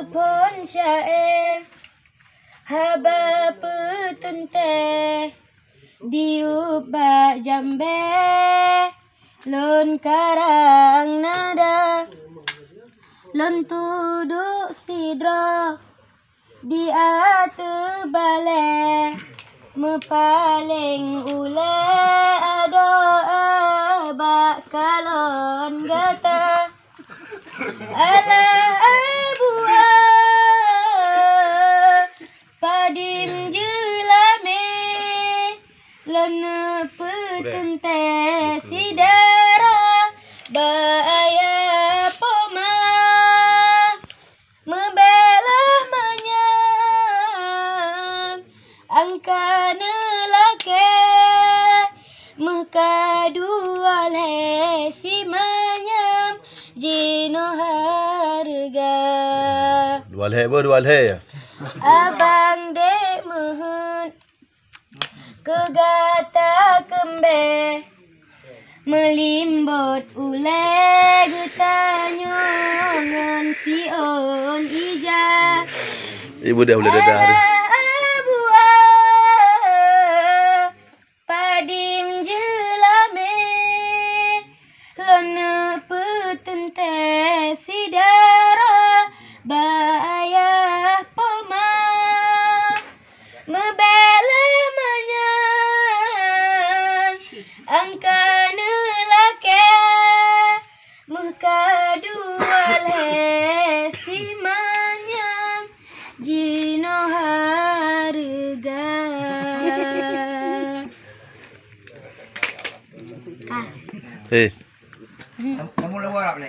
pun syair haba petunte diubah jambe lon karang nada lon tuduk sidro di atu bale mepaling ule ado abak kalon gata ala abua padim jelame lona petente sidara baaya poma membelah manyam angkana lake mekadu ale si manyam jino harga dua leh ya. abang dek mehut kegata kembe melimbut ule getanyo ngan si on ija Ibu dah boleh dadah hari. abua padim jelame lona petente sidara baaya poma mebele manyan angkana lake mekadu ale si manyam jino harga Eh. Kamu lewat